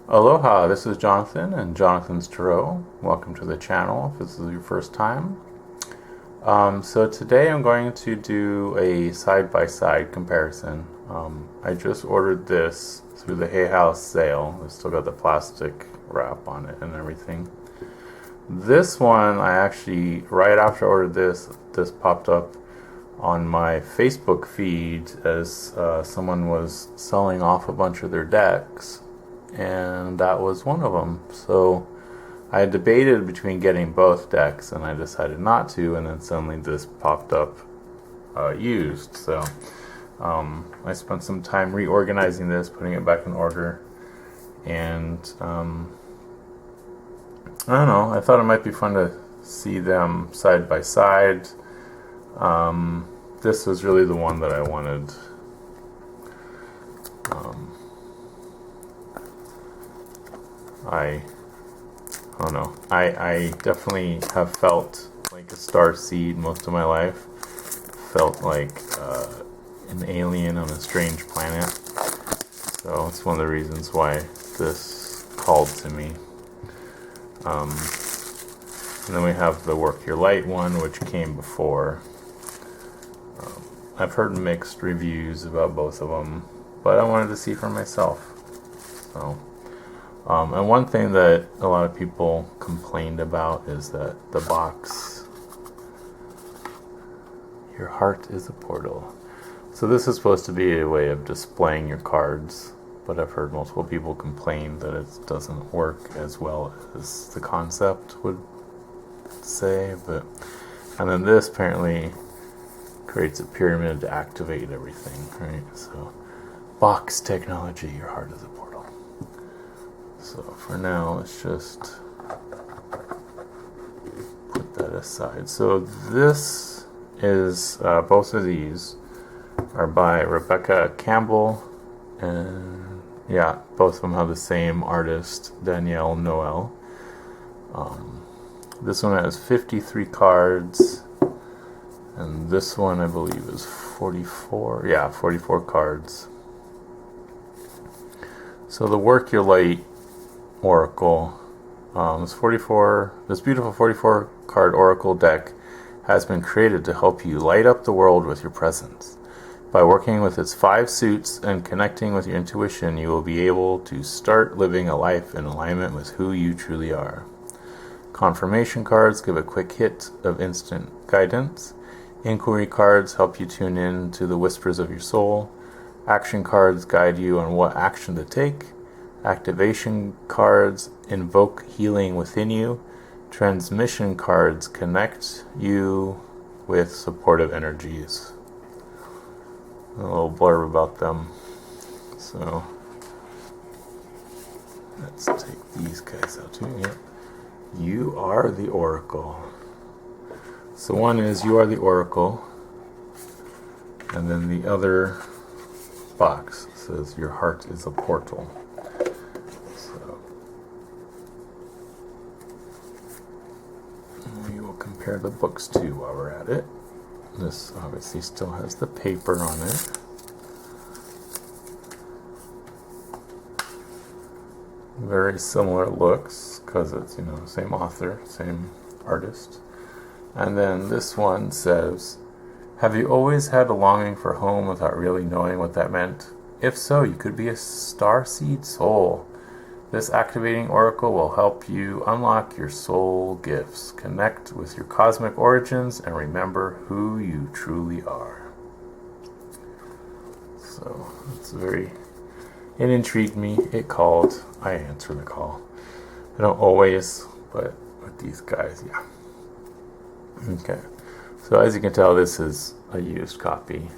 Aloha, this is Jonathan and Jonathan's Tarot. Welcome to the channel if this is your first time. So today I'm going to do a side-by-side comparison. I just ordered this through the Hay House sale. It's still got the plastic wrap on it and everything. This one, I actually, right after I ordered this popped up on my Facebook feed as someone was selling off a bunch of their decks, and that was one of them. So I debated between getting both decks, and I decided not to, and then suddenly this popped up used. So I spent some time reorganizing this, putting it back in order, and I don't know, I thought it might be fun to see them side by side. This was really the one that I wanted. I don't know. I definitely have felt like a starseed most of my life. Felt like an alien on a strange planet. So it's one of the reasons why this called to me. And then we have the Work Your Light one, which came before. I've heard mixed reviews about both of them, but I wanted to see for myself. So, and one thing that a lot of people complained about is that the box, your heart is a portal. So this is supposed to be a way of displaying your cards, but I've heard multiple people complain that it doesn't work as well as the concept would say. And then this apparently creates a pyramid to activate everything, right? So, box technology, your heart is a portal. So for now, let's just put that aside. So this is, both of these are by Rebecca Campbell, and yeah, both of them have the same artist, Danielle Noel. This one has 53 cards, and this one I believe is 44. Yeah, 44 cards. So the Work Your Light Oracle, this beautiful 44 card Oracle deck has been created to help you light up the world with your presence. By working with its 5 suits and connecting with your intuition, you will be able to start living a life in alignment with who you truly are. Confirmation cards give a quick hit of instant guidance. Inquiry cards help you tune in to the whispers of your soul. Action cards guide you on what action to take. Activation cards invoke healing within you. Transmission cards connect you with supportive energies. A little blurb about them. So let's take these guys out too. Yeah. You are the Oracle. So one is you are the Oracle, and then the other box says your heart is a portal. So we will compare the books too while we're at it. This obviously still has the paper on it. Very similar looks because it's, same author, same artist. And then this one says, have you always had a longing for home without really knowing what that meant? If so, you could be a starseed soul. This activating oracle will help you unlock your soul gifts, connect with your cosmic origins, and remember who you truly are. So, it intrigued me. It called. I answer the call. I don't always, but with these guys, yeah. Okay, so as you can tell, this is a used copy.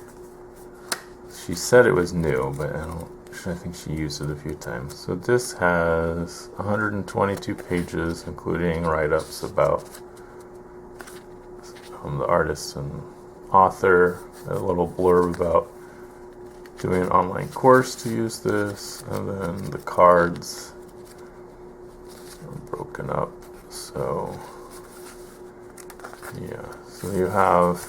She said it was new, but I think she used it a few times. So this has 122 pages, including write-ups about the artist and author, a little blurb about doing an online course to use this, and then the cards are broken up. So yeah, so you have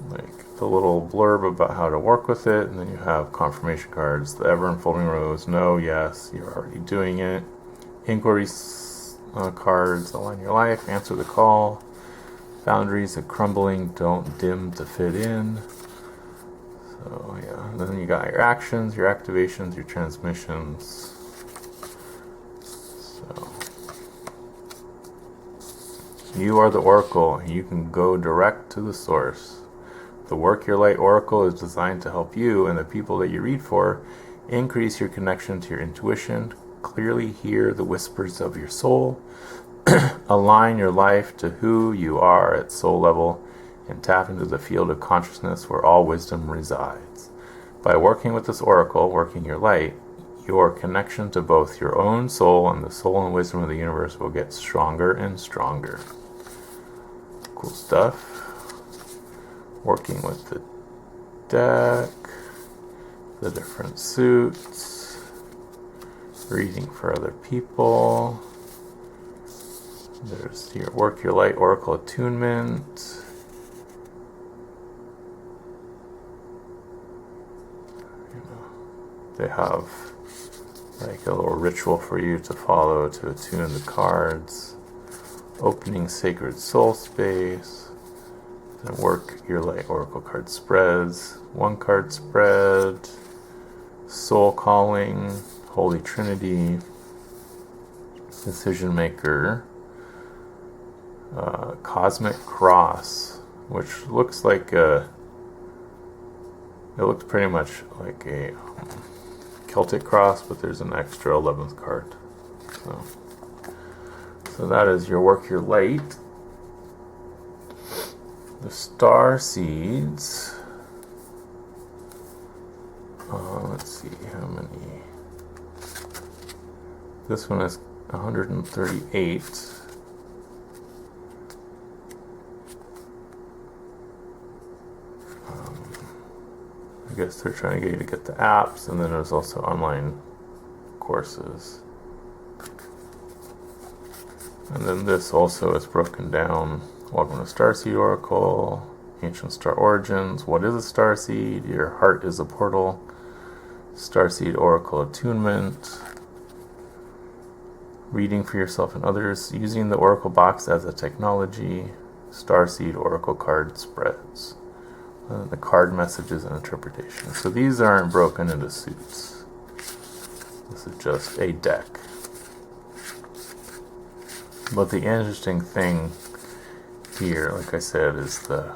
like the little blurb about how to work with it, and then you have confirmation cards, the ever unfolding rows, no, yes, you're already doing it, inquiry cards, align your life, answer the call, boundaries are crumbling, don't dim to fit in. So yeah, and then you got your actions, your activations, your transmissions. So you are the Oracle, and you can go direct to the source. The Work Your Light Oracle is designed to help you and the people that you read for increase your connection to your intuition, clearly hear the whispers of your soul, align your life to who you are at soul level, and tap into the field of consciousness where all wisdom resides. By working with this oracle, working your light, your connection to both your own soul and the soul and wisdom of the universe will get stronger and stronger. Cool stuff. Working with the deck, the different suits, reading for other people. There's your Work Your Light Oracle attunement. They have like a little ritual for you to follow to attune the cards. Opening Sacred Soul Space. Then Work Your Light Oracle card spreads. 1 card spread. Soul Calling. Holy Trinity. Decision Maker. Cosmic Cross, which looks like a... It looks pretty much like a Celtic cross, but there's an extra 11th card. So that is your Work Your Light. The Star Seeds. Let's see how many. This one is 138. I guess they're trying to get you to get the apps, and then there's also online courses. And then this also is broken down. Welcome to Starseed Oracle, Ancient Star Origins, what is a starseed? Your heart is a portal. Starseed Oracle attunement. Reading for yourself and others, using the Oracle box as a technology. Starseed Oracle card spreads. The card messages and interpretation. So these aren't broken into suits. This is just a deck. But the interesting thing here, like I said, is the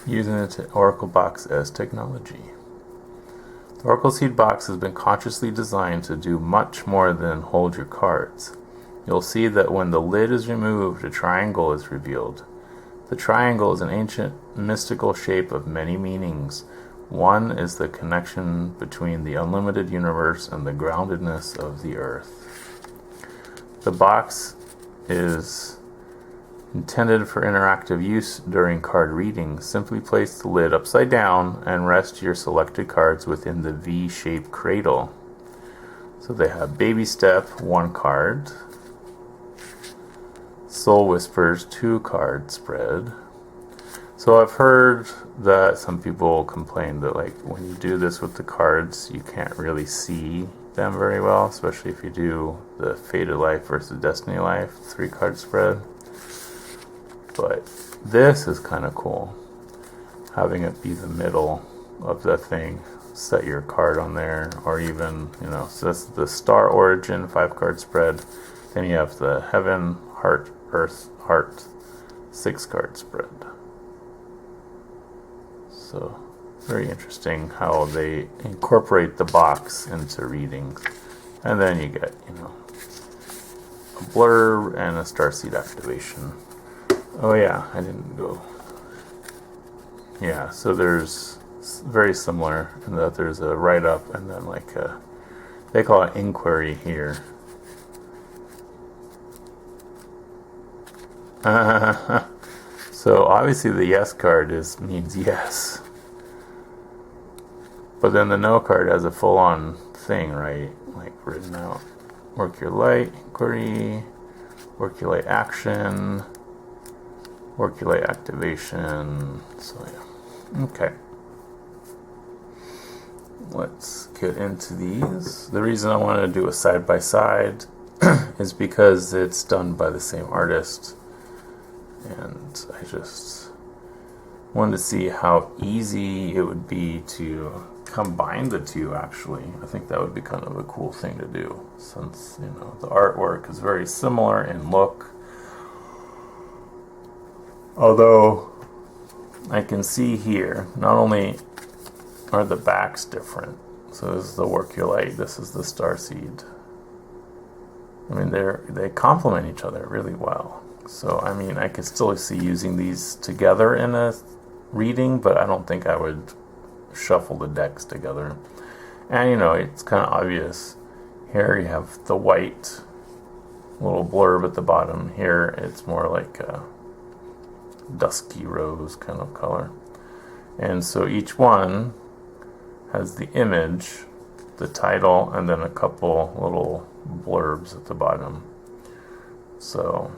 using the Oracle box as technology. The Oracle Seed box has been consciously designed to do much more than hold your cards. You'll see that when the lid is removed, a triangle is revealed. The triangle is an ancient mystical shape of many meanings. One is the connection between the unlimited universe and the groundedness of the earth. The box is intended for interactive use during card readings. Simply place the lid upside down and rest your selected cards within the V-shaped cradle. So they have Baby Step, 1 card. Soul Whispers, 2 card spread. So I've heard that some people complain that like when you do this with the cards, you can't really see them very well, especially if you do the Fated Life versus Destiny Life 3 card spread. But this is kind of cool, having it be the middle of the thing. Set your card on there, or even, so that's the Star Origin 5 card spread. Then you have the Heaven, Heart, Earth, Heart 6 card spread. So very interesting how they incorporate the box into readings. And then you get, a blurb and a Starseed activation. Oh yeah, I didn't go. Yeah, so there's very similar in that there's a write-up and then like they call it inquiry here. So obviously the yes card means yes. But then the no card has a full-on thing, right? Like written out. Work your light, inquiry, work your light action, Workulate activation. So yeah. Okay. Let's get into these. The reason I wanted to do a side-by-side is because it's done by the same artist, and I just wanted to see how easy it would be to combine the two. Actually, I think that would be kind of a cool thing to do, since the artwork is very similar in look, although I can see here not only are the backs different. So this is the Workulite, this is the Starseed. I mean, they complement each other really well. So I mean, I could still see using these together in a reading, but I don't think I would shuffle the decks together. And it's kind of obvious. Here you have the white little blurb at the bottom. Here it's more like a dusky rose kind of color. And so each one has the image, the title, and then a couple little blurbs at the bottom. So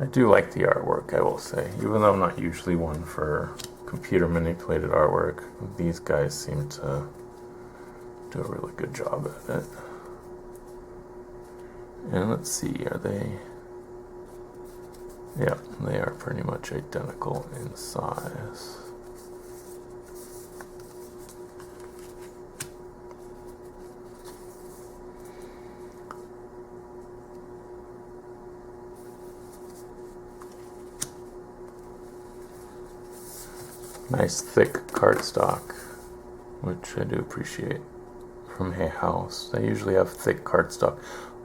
I do like the artwork, I will say. Even though I'm not usually one for computer manipulated artwork, these guys seem to do a really good job at it. And let's see, are they... Yeah, they are pretty much identical in size. Nice thick cardstock, which I do appreciate from Hay House. They usually have thick cardstock.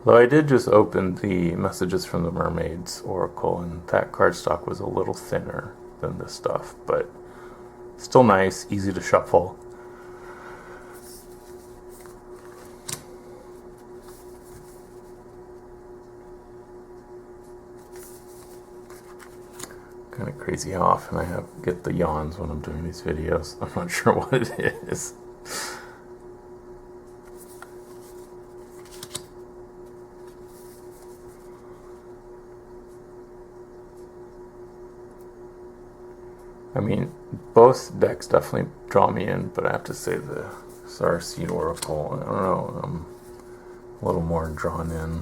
Though I did just open the Messages from the Mermaids Oracle, and that cardstock was a little thinner than this stuff, but still nice, easy to shuffle. Kind of crazy how often I get the yawns when I'm doing these videos. I'm not sure what it is. I mean, both decks definitely draw me in, but I have to say the Starseed Oracle, I don't know, I'm a little more drawn in.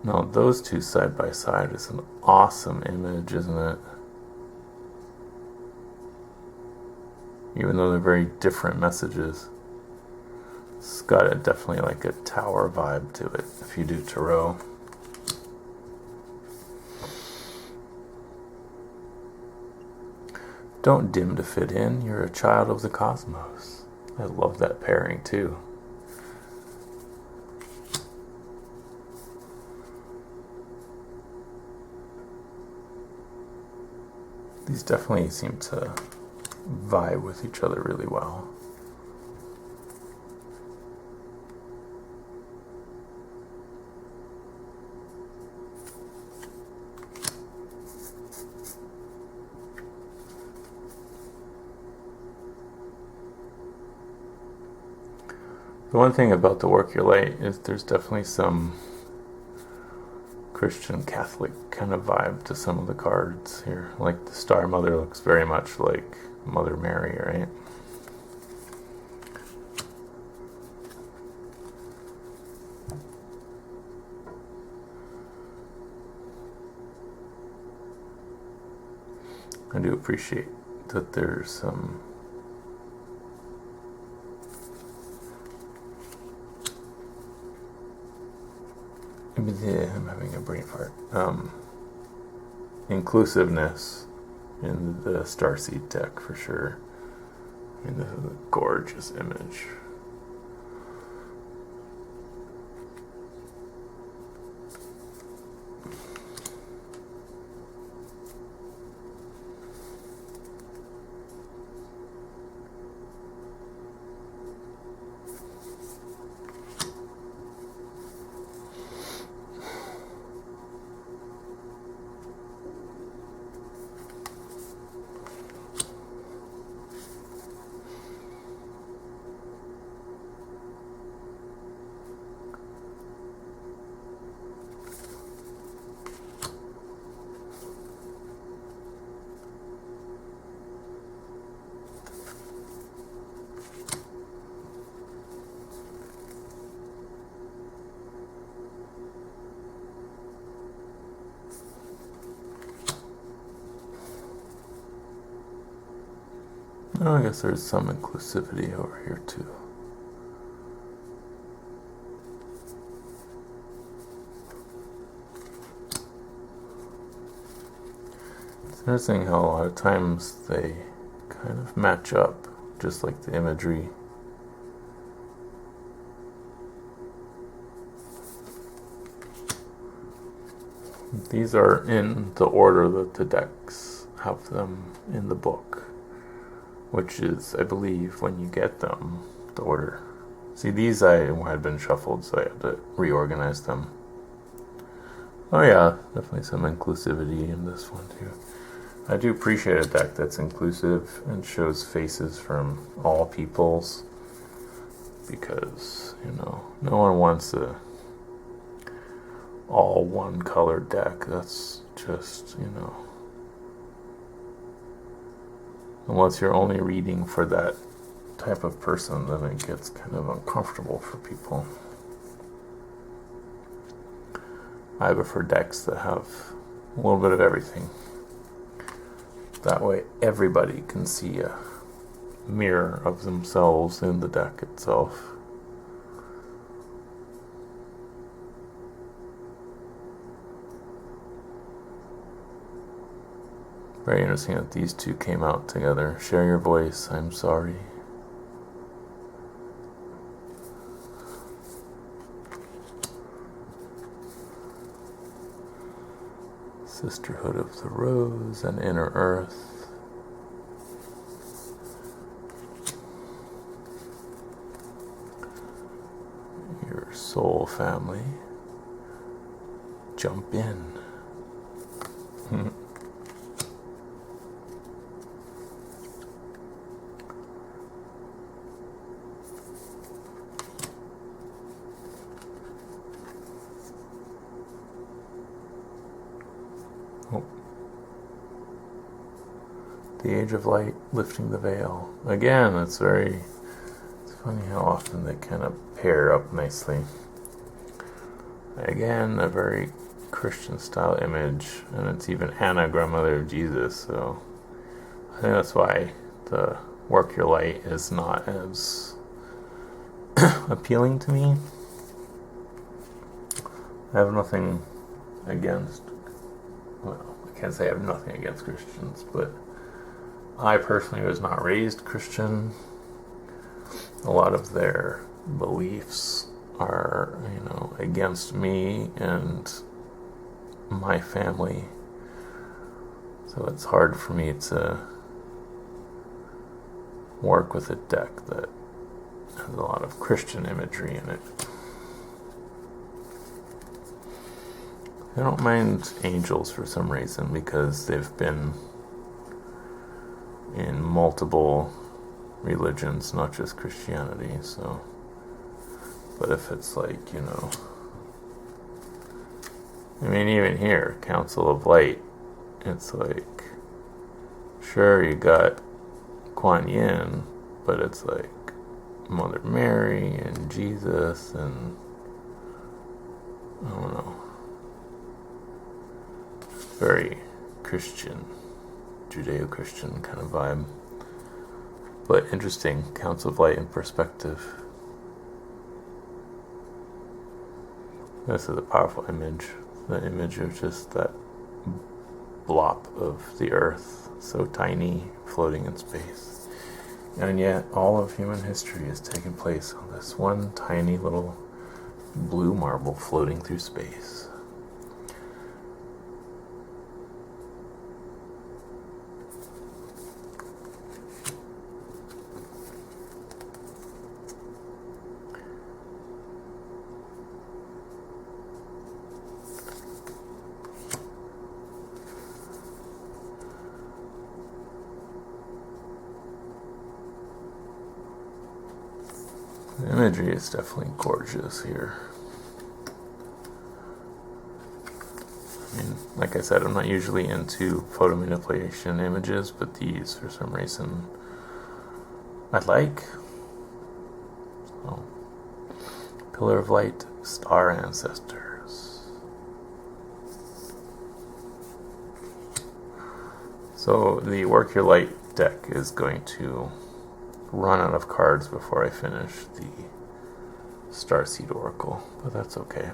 Now, those two side by side is an awesome image, isn't it? Even though they're very different messages. It's got definitely like a tower vibe to it if you do tarot. Don't dim to fit in, you're a child of the cosmos. I love that pairing too. These definitely seem to vibe with each other really well. The one thing about the Workulate is there's definitely some Christian Catholic kind of vibe to some of the cards here. Like the Star Mother looks very much like Mother Mary, right? I do appreciate that there's some I'm having a brain fart. Inclusiveness in the Starseed deck for sure. I mean, this is a gorgeous image. Oh, I guess there's some inclusivity over here too. It's interesting how a lot of times they kind of match up, just like the imagery. These are in the order that the decks have them in the book, which is, I believe, when you get them, the order. See, these I had been shuffled, so I had to reorganize them. Oh yeah, definitely some inclusivity in this one too. I do appreciate a deck that's inclusive and shows faces from all peoples, because, no one wants a all one color deck. That's just, unless you're only reading for that type of person, then it gets kind of uncomfortable for people. I prefer decks that have a little bit of everything. That way everybody can see a mirror of themselves in the deck itself. Very interesting that these two came out together. Share your voice, I'm sorry. Sisterhood of the Rose and Inner Earth. Your soul family. Jump in. The Age of Light, lifting the veil. Again, it's funny how often they kind of pair up nicely. Again, a very Christian style image, and it's even Anna, grandmother of Jesus, so I think that's why the Work Your Light is not as appealing to me. I have nothing against, well, I can't say I have nothing against Christians, but I personally was not raised Christian. A lot of their beliefs are, against me and my family. So it's hard for me to work with a deck that has a lot of Christian imagery in it. I don't mind angels for some reason, because they've been in multiple religions, not just Christianity, so. But if it's like, even here, Council of Light, it's like, sure, you got Kuan Yin, but it's like Mother Mary and Jesus and, I don't know, very Christian, Judeo-Christian kind of vibe. But interesting, Council of Light in perspective. This is a powerful image. The image of just that blop of the earth, so tiny, floating in space. And yet, all of human history has taken place on this one tiny little blue marble floating through space. The imagery is definitely gorgeous here. Like I said, I'm not usually into photo manipulation images, but these, for some reason, I like. So, Pillar of Light, Star Ancestors. So the Work Your Light deck is going to run out of cards before I finish the Starseed Oracle, but that's okay.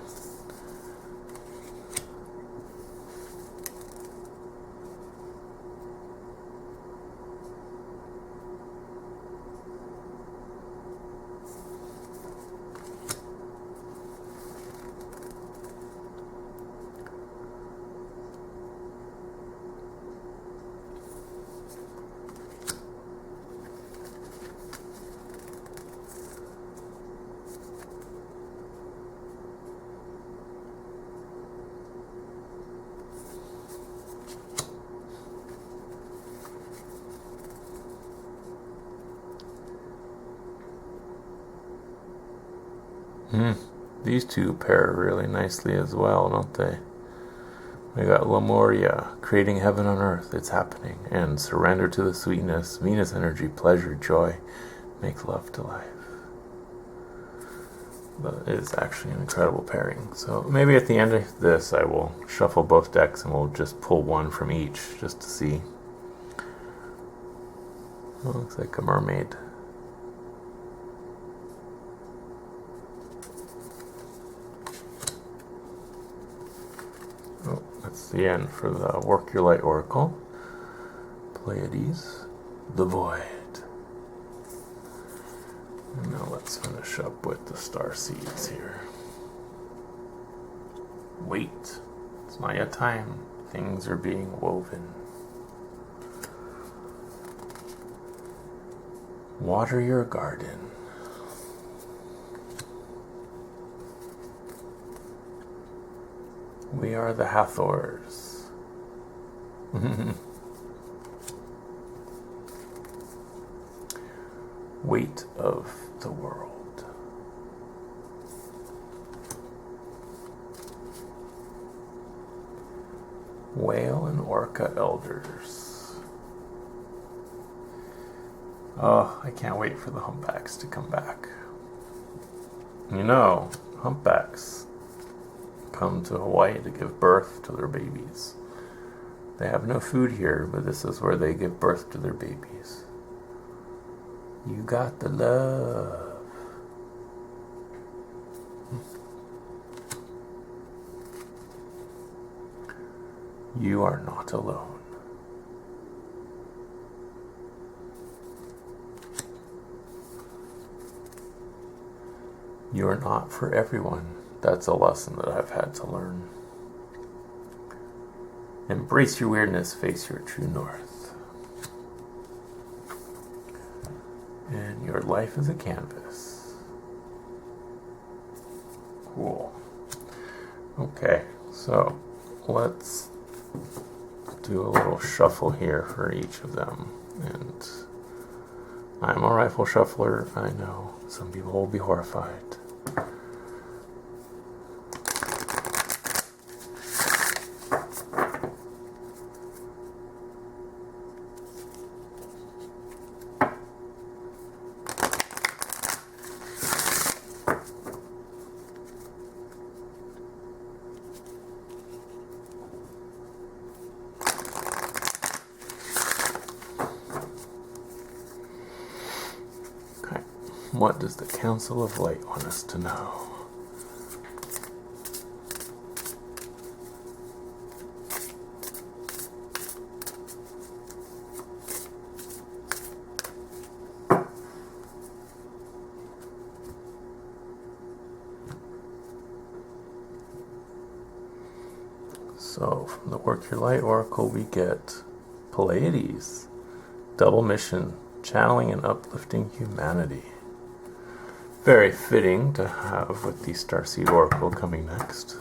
These two pair really nicely as well, don't they? We got Lemuria, creating heaven on earth, it's happening, and surrender to the sweetness, Venus energy, pleasure, joy, make love to life. But it is actually an incredible pairing. So maybe at the end of this I will shuffle both decks and we'll just pull one from each just to see. Oh, looks like a mermaid. Oh, that's the end for the Work Your Light Oracle. Pleiades, the Void. And now let's finish up with the star seeds here. Wait, it's not yet time. Things are being woven. Water your garden. We are the Hathors. Weight of the world. Whale and Orca elders. Oh, I can't wait for the humpbacks to come back. You know, humpbacks come to Hawaii to give birth to their babies. They have no food here, but this is where they give birth to their babies. You got the love. You are not alone. You are not for everyone. That's a lesson that I've had to learn. Embrace your weirdness, face your true north. And your life is a canvas. Cool. Okay, so let's do a little shuffle here for each of them. And I'm a rifle shuffler, I know. Some people will be horrified. What does the Council of Light want us to know? So, from the Work Your Light Oracle, we get Pleiades, double mission, channeling and uplifting humanity. Very fitting to have with the Starseed Oracle coming next.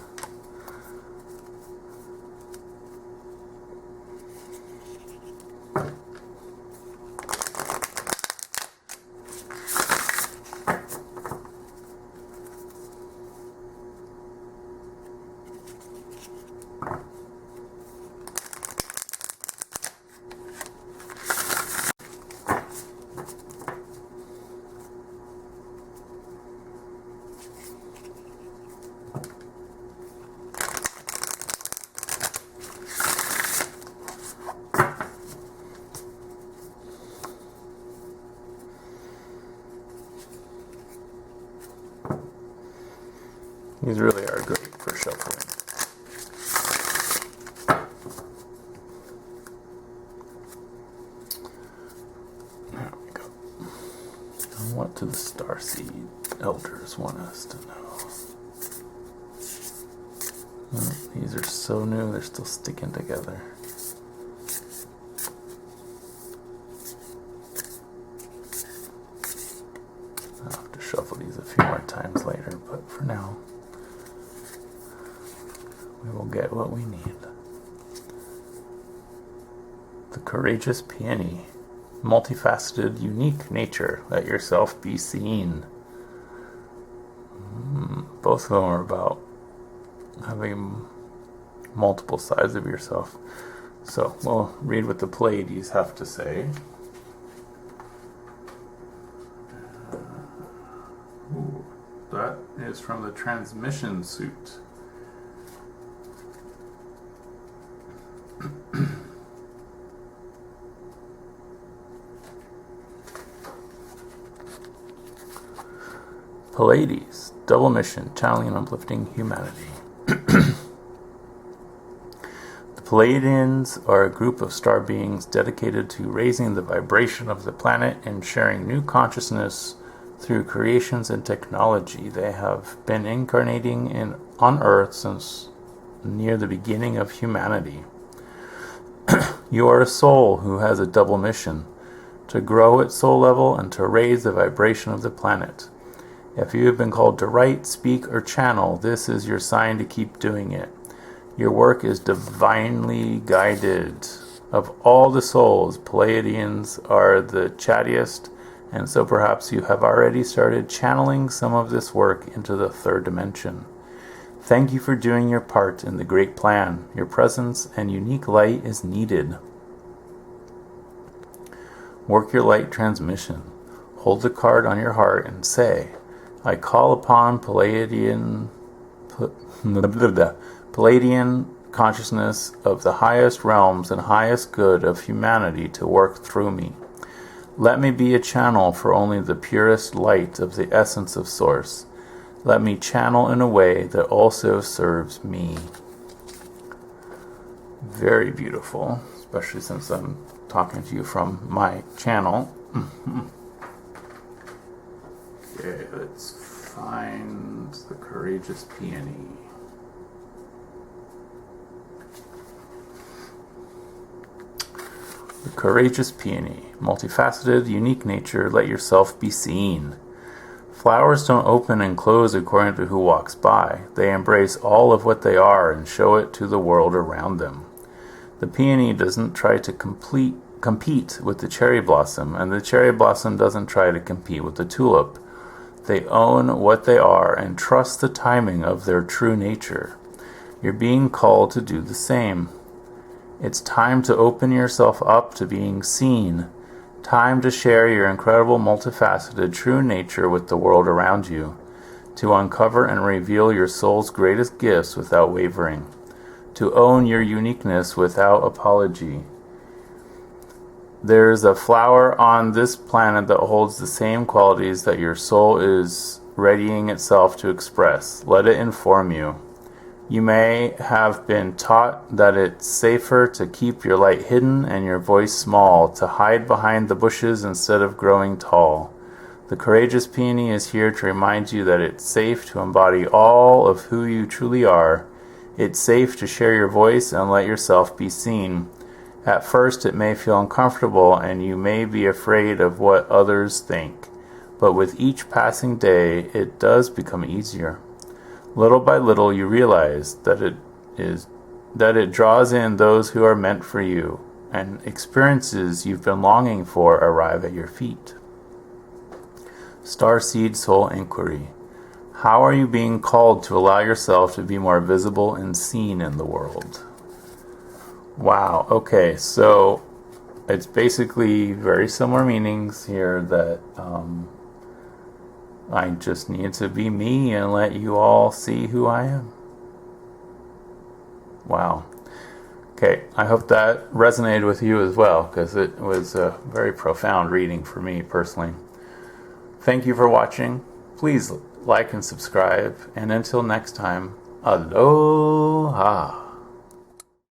These really are great for shuffling. There we go. And what do the Starseed Elders want us to know? Well, these are so new, they're still sticking together. I'll have to shuffle these a few more times later, but for now, we will get what we need. The Courageous Peony. Multifaceted, unique nature. Let yourself be seen. Both of them are about having multiple sides of yourself. So we'll read what the Pleiades have to say. That is from the transmission suit. Pleiades, double mission, channeling and uplifting humanity. The Pleiadians are a group of star beings dedicated to raising the vibration of the planet and sharing new consciousness through creations and technology. They have been incarnating on Earth since near the beginning of humanity. You are a soul who has a double mission, to grow at soul level and to raise the vibration of the planet. If you have been called to write, speak, or channel, this is your sign to keep doing it. Your work is divinely guided. Of all the souls, Pleiadians are the chattiest, and so perhaps you have already started channeling some of this work into the third dimension. Thank you for doing your part in the great plan. Your presence and unique light is needed. Work your light transmission. Hold the card on your heart and say, I call upon Pleiadian consciousness of the highest realms and highest good of humanity to work through me. Let me be a channel for only the purest light of the essence of Source. Let me channel in a way that also serves me. Very beautiful, especially since I'm talking to you from my channel. Okay, let's find the Courageous Peony. The Courageous Peony. Multifaceted, unique nature, let yourself be seen. Flowers don't open and close according to who walks by. They embrace all of what they are and show it to the world around them. The peony doesn't try to compete with the cherry blossom, and the cherry blossom doesn't try to compete with the tulip. They own what they are and trust the timing of their true nature. You're being called to do the same. It's time to open yourself up to being seen. Time to share your incredible, multifaceted, true nature with the world around you. To uncover and reveal your soul's greatest gifts without wavering. To own your uniqueness without apology. There's a flower on this planet that holds the same qualities that your soul is readying itself to express. Let it inform you. You may have been taught that it's safer to keep your light hidden and your voice small, to hide behind the bushes instead of growing tall. The Courageous Peony is here to remind you that it's safe to embody all of who you truly are. It's safe to share your voice and let yourself be seen. At first, it may feel uncomfortable and you may be afraid of what others think, but with each passing day, it does become easier. Little by little, you realize that it draws in those who are meant for you, and experiences you've been longing for arrive at your feet. Starseed Soul Inquiry. How are you being called to allow yourself to be more visible and seen in the world? Wow, okay, so it's basically very similar meanings here that I just need to be me and let you all see who I am. Wow. Okay, I hope that resonated with you as well, because it was a very profound reading for me personally. Thank you for watching. Please like and subscribe. And until next time, aloha.